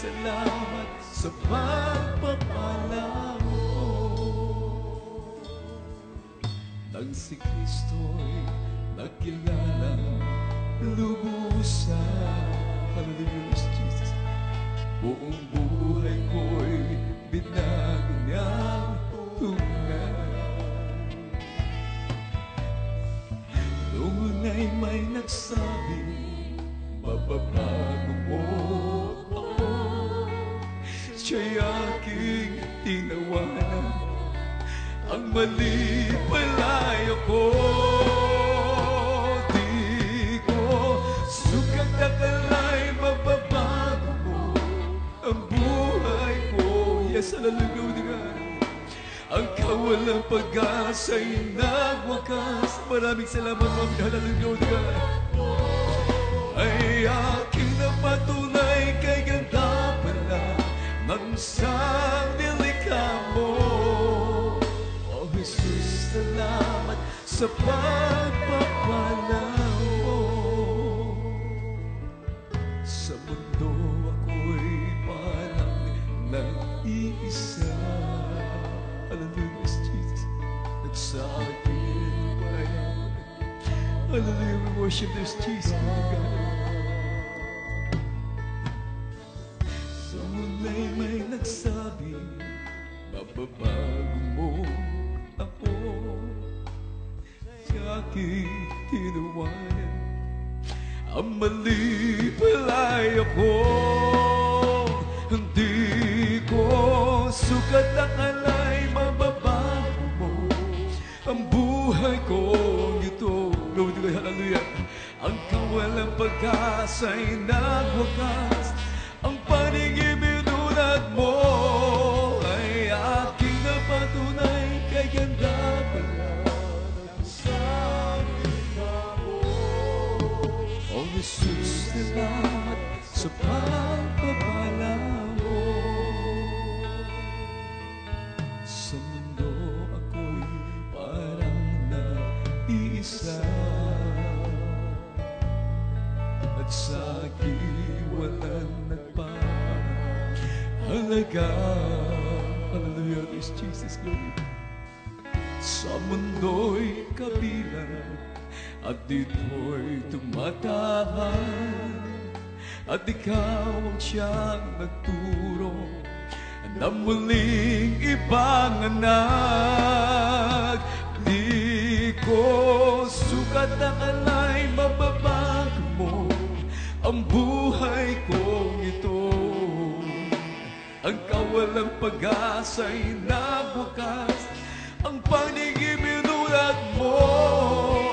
salamat sa pagpapala mo. Nang si Kristo'y nagkilala lubusan, hallelujah, Jesus, buong buhay ko'y binago niyang tunay. Noong una'y may nagsabi, mababago mo ako. Siya'y aking tinawanan, ang mali pala'y ako. Di ko sukat akala'y mababago mo ang buhay ko. Yes, hallelujah. Ang kawalang pag-asa'y nagwakas. Maraming salamat, Mami, hallelujah. Ay aking napatunay kay ganda pala ng isang nilikha mo. O Jesus, salamat sa pagpapala mo. Sa mundo ako'y parang nag-iisa. Hallelujah, Jesus, at sa aking bayan. Hallelujah, we worship this Jesus, my God. Sa muna'y may nagsabi, mababago mo ako. Sa aking tinawanan, ang mali pala'y ako. Hindi ko sukat akala'y mababago mo ang buhay kong ito. Hallelujah. Ang kawalang pag-asa'y nagwakas, ang paningin minunad mo ay aking napatunay kay ganda pala ng isang nilikha mo. O Jesus, salamat sa pagpapala mo. Sa mundo ako'y parang nag-iisa, at sa akin walang nagpahalaga. Hallelujah, this Jesus, glory. Sa mundo'y kabilang, at dito'y tumatahan, at ikaw ang siyang nagturo na muling ipanganak. Di ko sukat akala'y mababago mo ang buhay kong ito. Ang kawalang pag-asa'y nagwakas, ang paningin minunad mo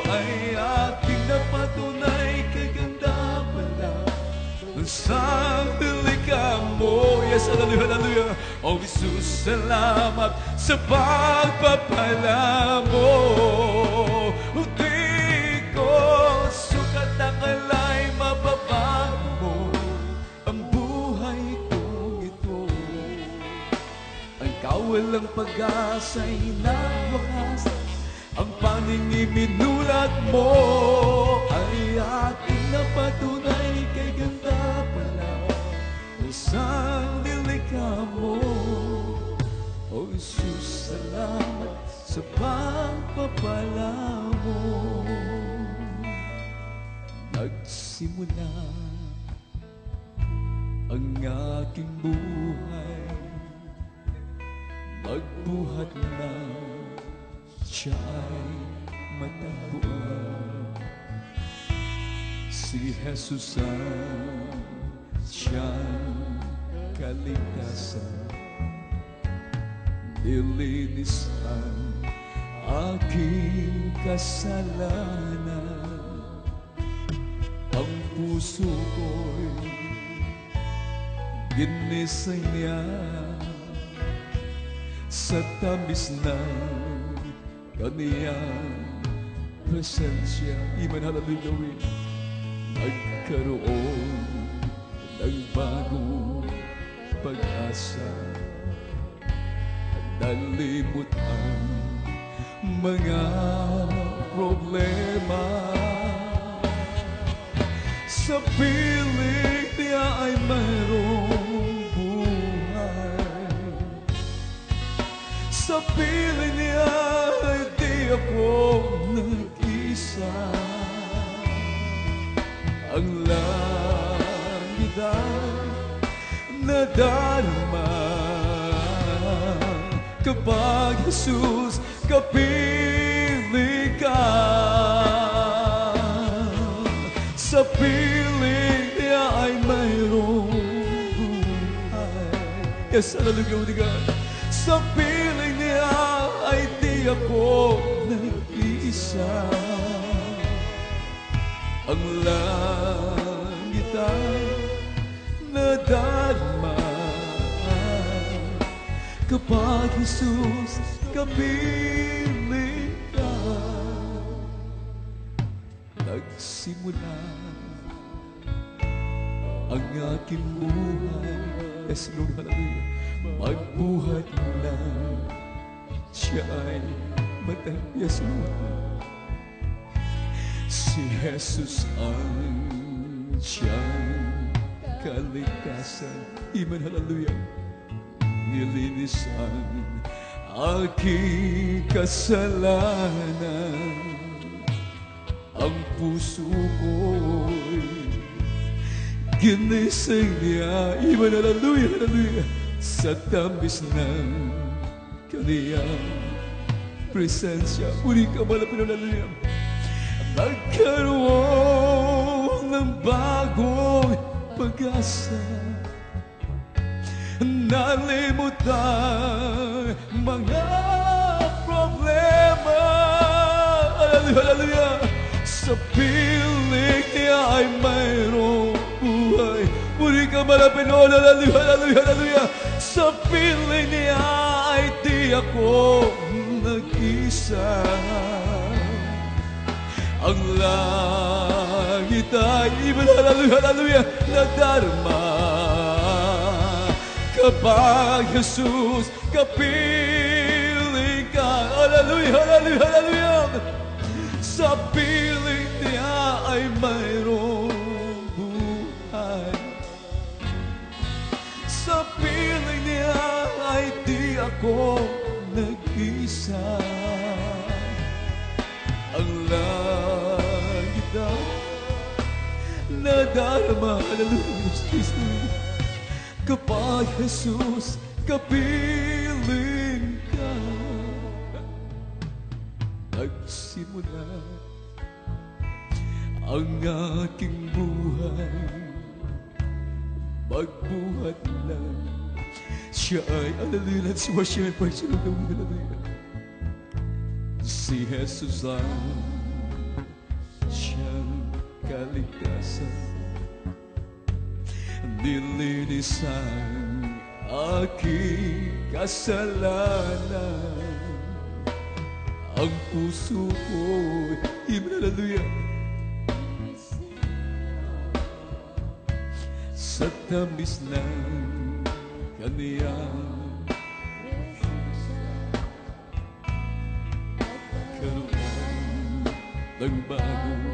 ay aking napatunay kay ganda pala ng isang nilikha mo. Yes, hallelujah, hallelujah. Oh, Jesus, salamat sa pagpapala mo. Di ko sukat akala'y mababago mo ang buhay kong ito. Ang kawalang pag-asa'y nagwakas, ang paningin minulad mo ay aking napatunay kay ganda pala ng isang nilikha mo. O Jesus, salamat sa pagpapala mo. Nagsimula ang aking buhay, magbuhat na siya ay matagpuan. Si Jesus ang siyang kaligtasan, nilinis ang aking kasalanan. Ang puso ko'y ginisay niya sa tamis ng kaniyang presensya. Amen, hallelujah. Nagkaroon ng bagong pag-asa, nalimot ang mga problema. Sa piling niya ay mayroong Sa piling niya ay di ako nag-isa. Ang langit ay nadarama kapag Jesus kapiling ka. Sa piling niya ay mayroong buhay. Yes, hallelujah, God. Sa piling niya ay di ako nag-iisa. Ang langit ay nadarama kapag Jesus kapiling ka. Nagsimula ang aking buhay. Yes, Lord, hallelujah. Magbuhat na siya ay matang. Yes, Lord. Si Jesus ang siyang kalikasan. Amen, hallelujah. Nilinis ang aking kasalanan. Ang puso ko'y ginising niya. Amen, hallelujah, hallelujah. Sa tamis ng kaniyang presensya. Uli ka malapit, hallelujah. Nagkaroon ng bagong pag-asa. Nalimutan mga problema. Hallelujah, hallelujah. Sa piling niya ay mayroong buhay. Muli ka malapit, hallelujah, hallelujah, hallelujah. Sa piling niya ay di ako nag-isa. Ang langit ay ibig, hallelujah, hallelujah, nadarama kapag Jesus kapiling ka. Hallelujah, hallelujah, hallelujah. Sa piling niya ay mayroong buhay. Sa piling niya ay di ako nag-isa. Ang langit ay nadarama, hallelujah, Jesus, kapag Jesus kapiling ka. Nagsimula ang aking buhay. Magbuhat na siya ay, hallelujah, let's worship and praise the Lord, hallelujah. Si Jesus ang siyang kalikasan. Nilinis ang aking kasalanan. Ang puso ko'y hallelujah, sa tamis ng kaniyang karoon ng bagong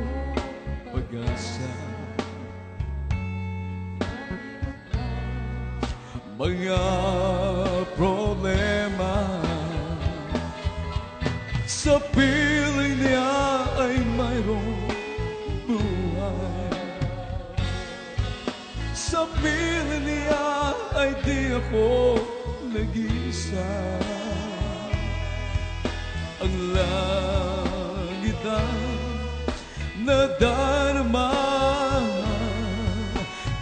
pag-asa. Mga problema sa piling niya ay mayroong buhay. Sa piling niya ay di ako nag-isa. Ang langit ay nadarama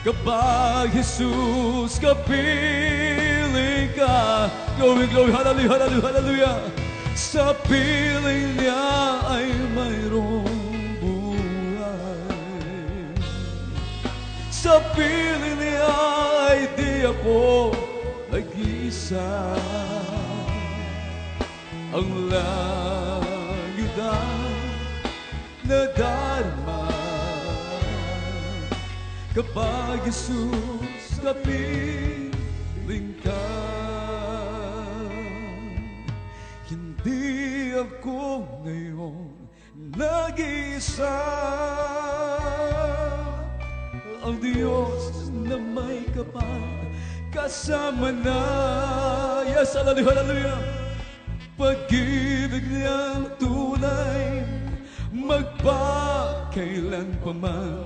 kapag Jesus kapiling ka. Glory, glory, hallelujah, hallelujah, hallelujah. Sa piling niya ay mayroong buhay. Sa piling niya ay di ako nag-isa. Ang langit ay nadarama kapag Jesus kapiling ka. Hindi ako ngayon nag-iisa. Ang Diyos na may kapal kasama na. Yes, hallelujah, hallelujah. Pag-ibig niyang tunay, magpakailanpaman.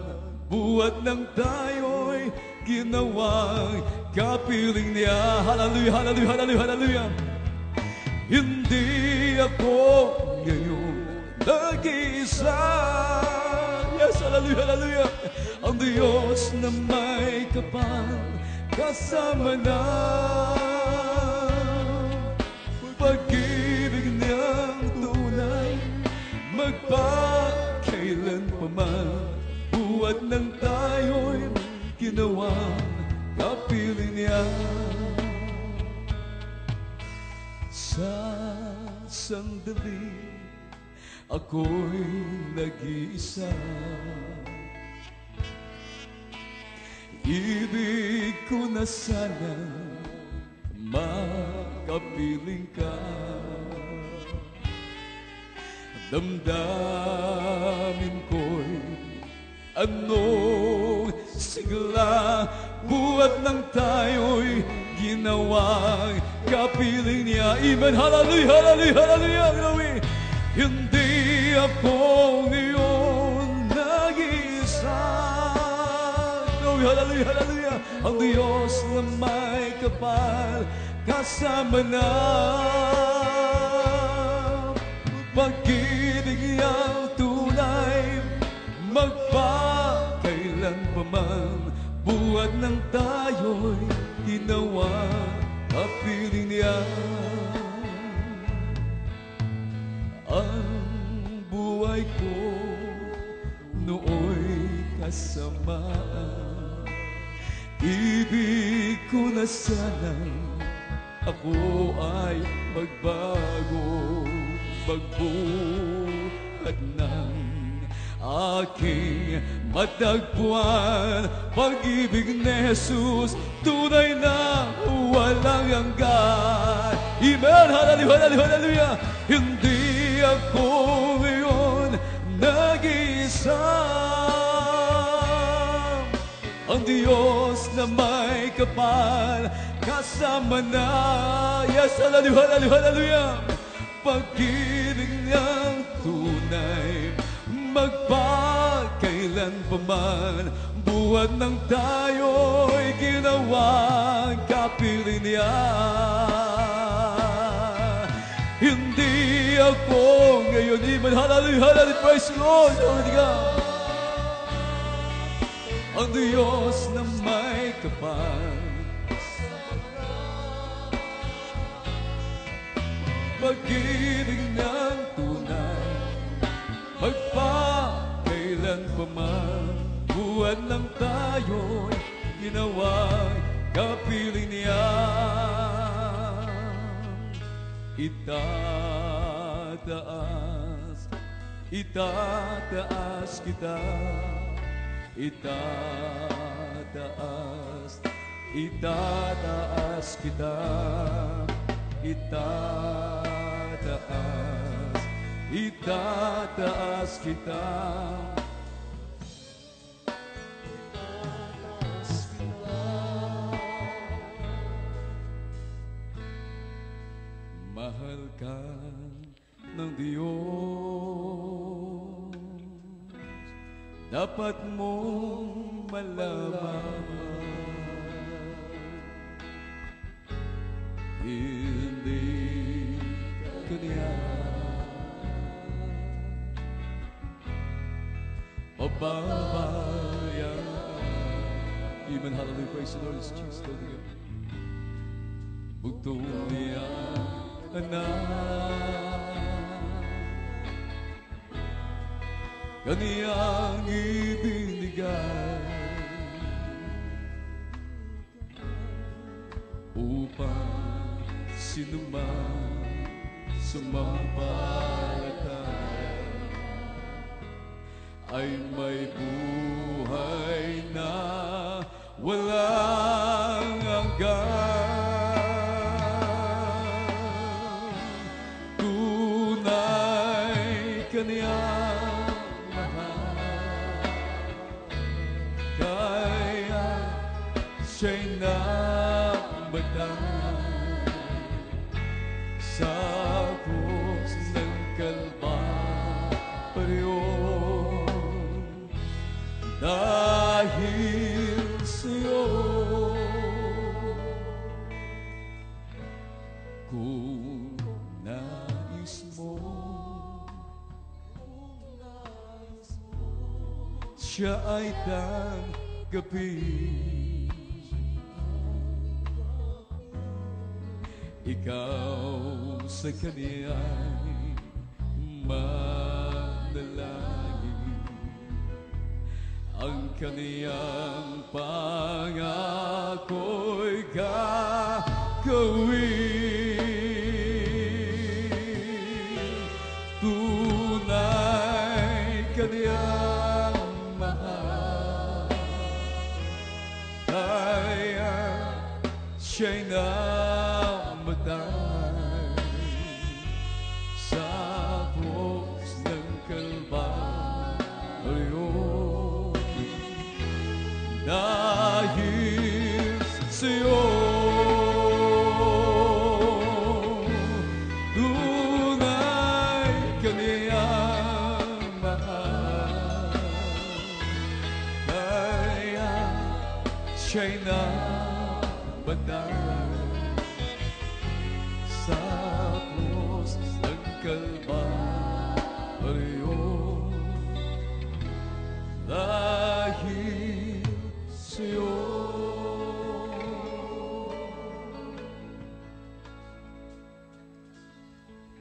Buhat ng tayo'y ginawang kapiling niya. Hallelujah, hallelujah, hallelujah, hallelujah. Hindi ako ngayon nag-iisa. Yes, hallelujah, hallelujah. Ang Diyos na may kapal kasama na. Pag-ibig niyang tunay, magpakailanpaman. Buhat ng tayo'y ginawang kapiling niya. Sa sandali, ako'y nag-iisa. Ibig ko na sana makapiling ka. Damdamin ko'y anong sigla. Buhat ng tayo'y ginawang kapiling niya. Amen, hallelujah, hallelujah, hallelujah, hallelujah. Hindi ako ngayon nag-iisa. Hallelujah, hallelujah. Ang Diyos na may kapal kasama na. Pag-ibig niyang tunay, magpakailanpaman. Buhat ng tayo'y ginawa kapiling niya. Ang buhay ko nooy kasamaan. Ibig ko na sana ako ay magbago, magbuhat ng aking matagpuan. Pag-ibig ni Jesus, tunay na walang hanggan. Amen, hallelujah, hallelujah, hallelujah. Hindi ako ngayon nag-iisa. Ang Diyos na may kapal kasama na. Yes, hallelujah, hallelujah, hallelujah. Pag-ibig niyang tunay, magpakailanpaman. Buhat ng tayo'y ginawang kapiling niya. Hindi ako ngayon. Amen, hallelujah, hallelujah, praise the Lord. Glory to God. Ang Diyos na may kapal, pag-ibig ng tunay, magpakailanpaman. Buhat ng tayo'y ginawang kapiling niya. Itataas, itataas kita. Itataas, itataas kita. Itataas, itataas kita. Mahal ka ng Diyos, dapat mong malaman. Hindi ka niya pababayaan. Amen, hallelujah, praise the Lord, it's Jesus, hallelujah. Bugtong niya anak, kaniyang ibinigay upang sinuman sumampalataya ay may buhay na walang hanggan. Tunay kaniyang kaya siya'y namatay sa siya ay tanggapin. Ikaw sa kaniya'y manalangin, ang kaniyang pangako'y gagawin. Tunay kaniyang mahal, kaya siya'y namatay sa krus ng Kalbaryo. Dahil sa'yo, tunay kaniyang mahal, kaya siya'y namatay sa krus ng Kalbaryo. Dahil sa'yo.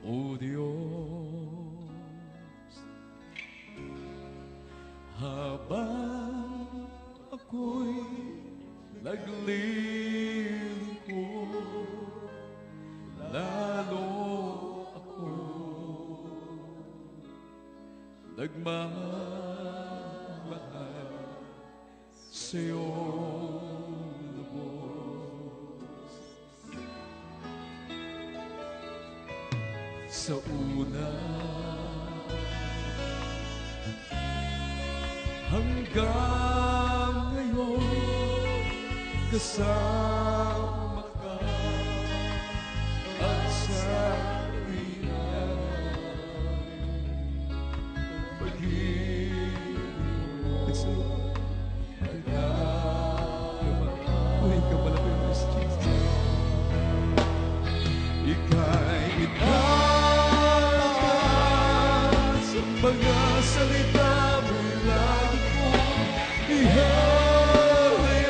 O Diyos, habang ako'y naglilingkod, lalo ako nagmamahal sa'yo, lubos. Sa una hanggang ngayon, kasama ka at sa ika'y itaas sa mga salita mo'y lagi kong ihahayag,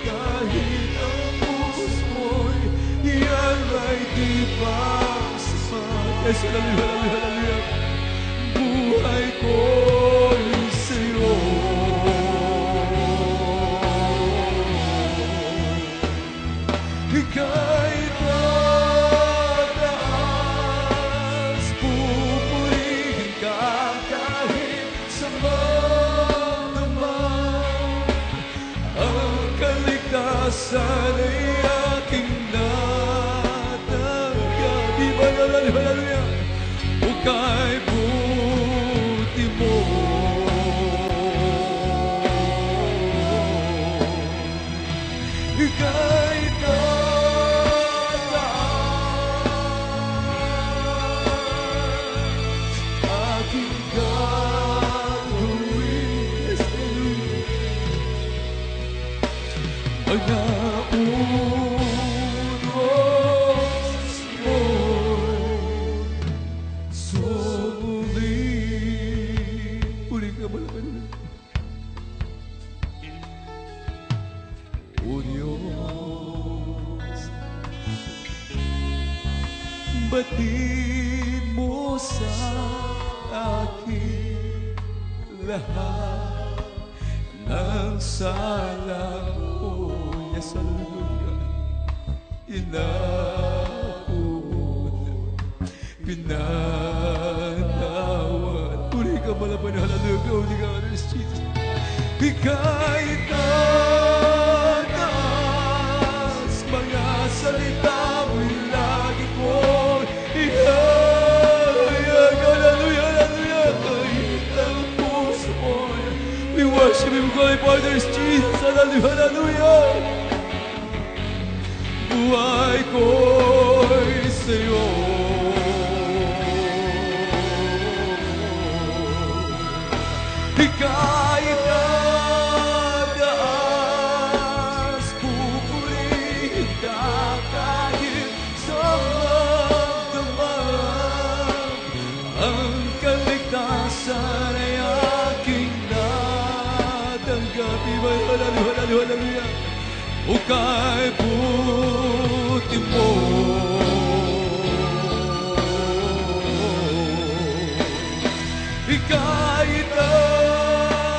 kahit ang puso mo'y iyan ay di pa sapat. Yes, hallelujah, hallelujah. Buhay ko'y sa'yo. Ika'y tataas, pupurihin ka kahit sa magdamag. Ang kaligtasan ay aking natanggap. Di ba hallelujah? O kay buti mo, ika'y ang naunos mo'y sumuli. Uli ka ba naman? O Diyos, batid mo sa akin lahat ng sala ko. Yes, hallelujah. Inahon, pinatawad. Uli ka malaban, hallelujah. Uli ka, Jesus. Ika'y tataas, mga salita mo'y lagi kong ihahayag. Hallelujah, hallelujah. Kahit ang puso mo'y we worship Him, Holy Father, Jesus. Hallelujah, hallelujah. Buhay ko'y sa'yo. Ika'y tataas, pupurihin ka kahit sa magdamag. Ang kaligtasan ay aking hallelujah, hallelujah, hallelujah. O kay buti mo, ika'y tataas,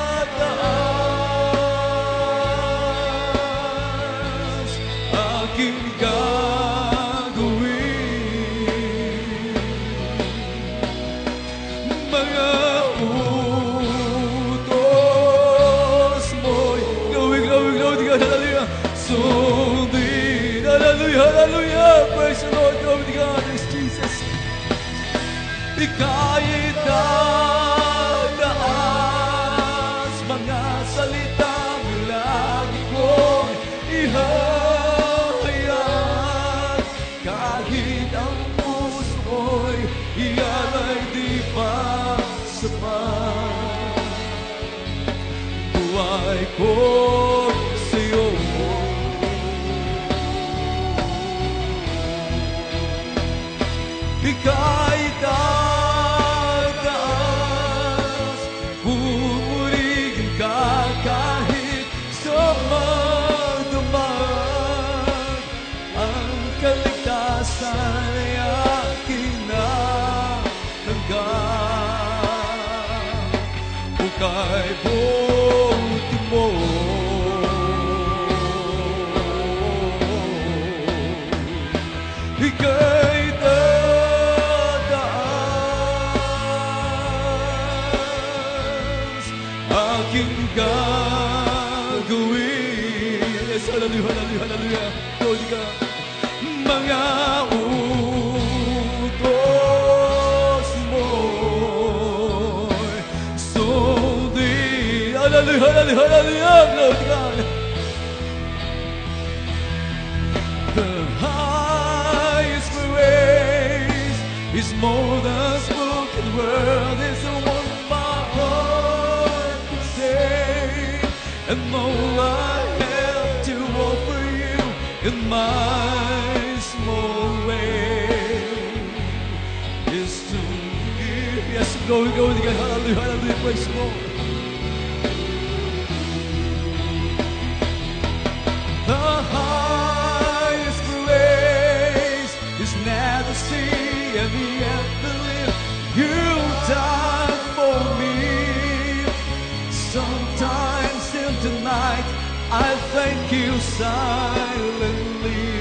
aking gagawin. Mga utos mo'y gawin, hallelujah. Sundin, hallelujah, hallelujah. Praise the Lord, glory to God, it's Jesus. Ika'y tataas, mga salitang lagi kong ihahayag. Kahit ang puso ko'y iyan ay di pa sapat. Buhay ko sa'yo, ika'y tataas, pupurihin ka kahit sumadamag. Ang kaligtasan ay aking natanggap. O kay buti mo, ika'y tataas, aking gagawin. Yes, hallelujah, hallelujah, hallelujah. Lord God, mga utos mo'y sundin. Hallelujah, hallelujah, hallelujah, Lord God. The highest praise is more than spoken word. It's what my heart can say, and all I have to offer you in my small way is to give. Yes, glory, glory to God. Hallelujah, hallelujah, praise the Lord. The highest praise is never see and yet believe you died for me. Sometimes in the night I thank you silently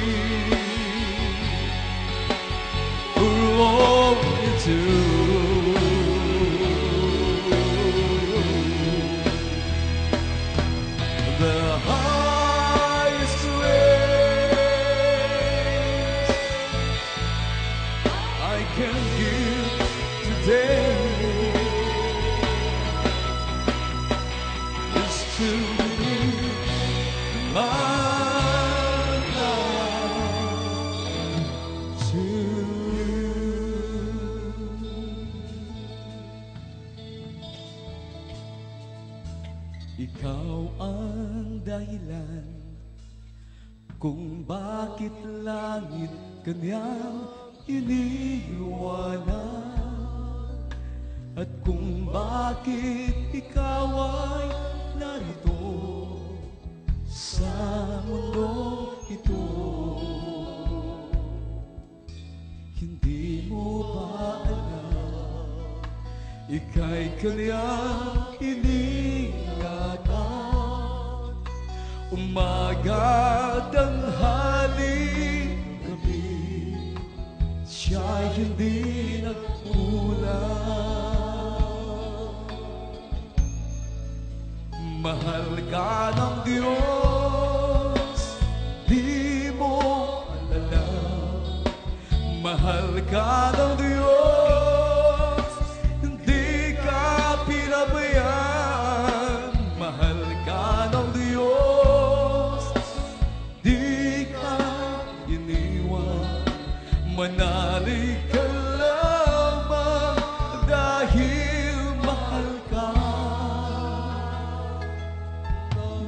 for all you do. The highest praise I can give today is to give my life to you. Ikaw ang dahilan kung bakit langit kanyang iniiwanan, at kung bakit ikaw ay narito sa mundong ito. Hindi mo ba alam, ika'y kanyang iningatan, umaga, tanghali, gabi, siya'y hindi nagkulang. Mahal ka ng Diyos, di mo alala. Mahal ka ng Diyos, hindi ka pinabayaan. Mahal ka ng Diyos, di ka iniwan. Manalig ka lamang dahil mahal ka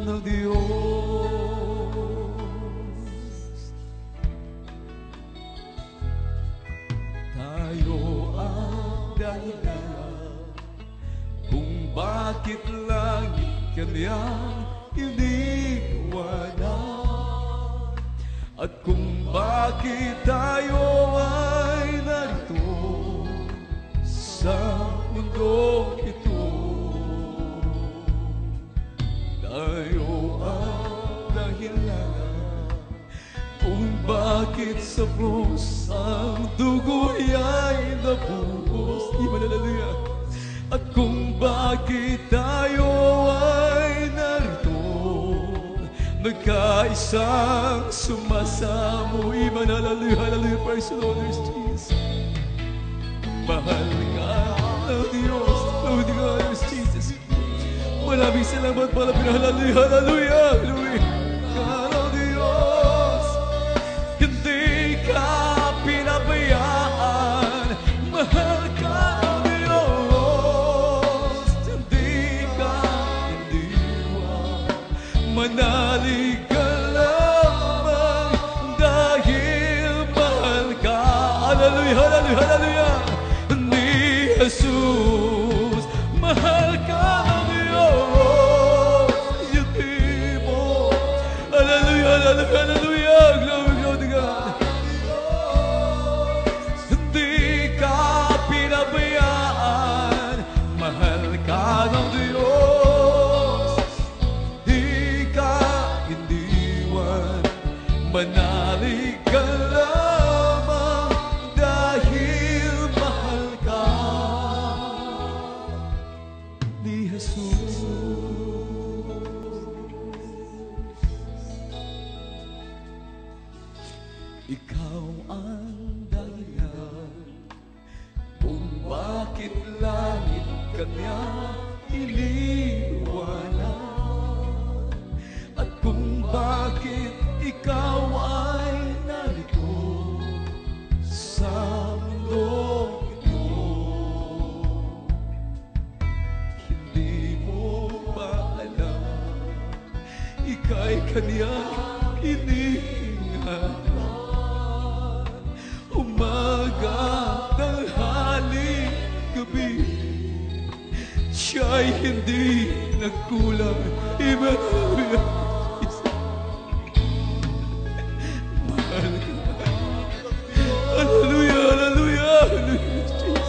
ng Diyos. Tayo ang dahilan kung bakit langit kanyang iniwanan, at kung bakit tayo ay narito sa mundong ito. Tayo ang dahilan kung bakit sa krus ang dugo'y ay nabuhos. Hallelujah. At kung bakit tayo ay narito, nagkaisang sumasamo. Hallelujah, hallelujah, praise the Lord, Jesus. Mahal ka ng Diyos, Lord God, Jesus. Maraming salamat, maraming hallelujah, hallelujah, hallelujah. Ka ng Diyos, hindi ka pinabayaan. Mahal ka ng Diyos, hindi ka iniwan. Manalig ka lamang dahil mahal ka. Hallelujah, hallelujah, hallelujah. Ni Jesus, mahal ka ng Diyos, hindi mo. Hallelujah, hallelujah, hallelujah. Glory, glory to God. Hindi ka pinabayaan. Mahal ka ng Diyos, di ka iniwan. Manalig ka lamang dahil mahal ka ni Jesus. Ikaw ang dahilan kung bakit langit ka niya iniwanan, at kung bakit ikaw ay narito sa mundong ito. Hindi mo ba alam, ika'y kaniyang iniingatan, umaga, tanghali, gabi, siya'y hindi nagkulang. Hallelujah. Mahal ka. Hallelujah, hallelujah, hallelujah, Jesus.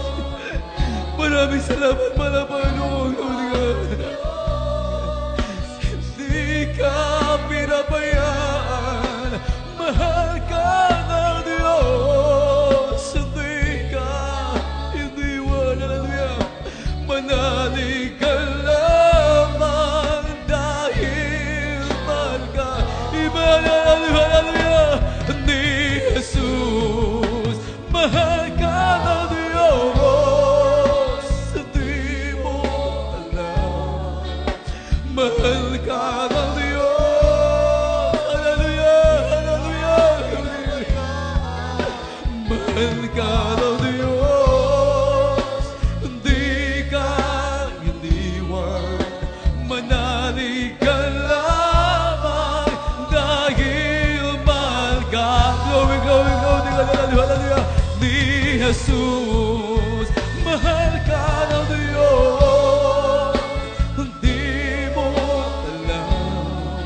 Maraming salamat, Panginoon. Hindi ka pinabayaan. Mahal ka ng Diyos, hindi ka iniwan. Hallelujah. Manalig ka lamang dahil mahal ka. Hallelujah, ni Jesus, mahal ka ng Diyos, hindi mo alam. Mahal ka ng Diyos. Hallelujah, hallelujah, hallelujah. Mahal ka ng Diyos, hindi ka iniwan. Manalig ka lamang dahil mahal ka. Glory, glory, glory, hallelujah, hallelujah. Ni Jesus, mahal ka ng Diyos, hindi mo alam.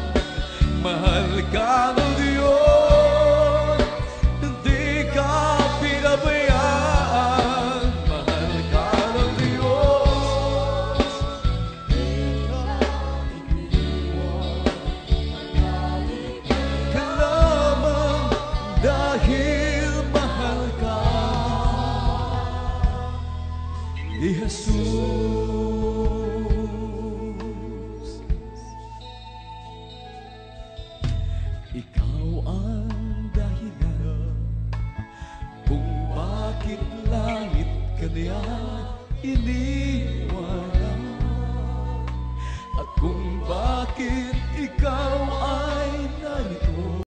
Mahal ka ng Diyos, hindi ka pinabayaan. Mahal ka ng Diyos, ka lamang dahil mahal ka ni Jesus. Ikaw ang dahilan kung bakit langit ka niya iniwanan, at kung bakit ikaw ay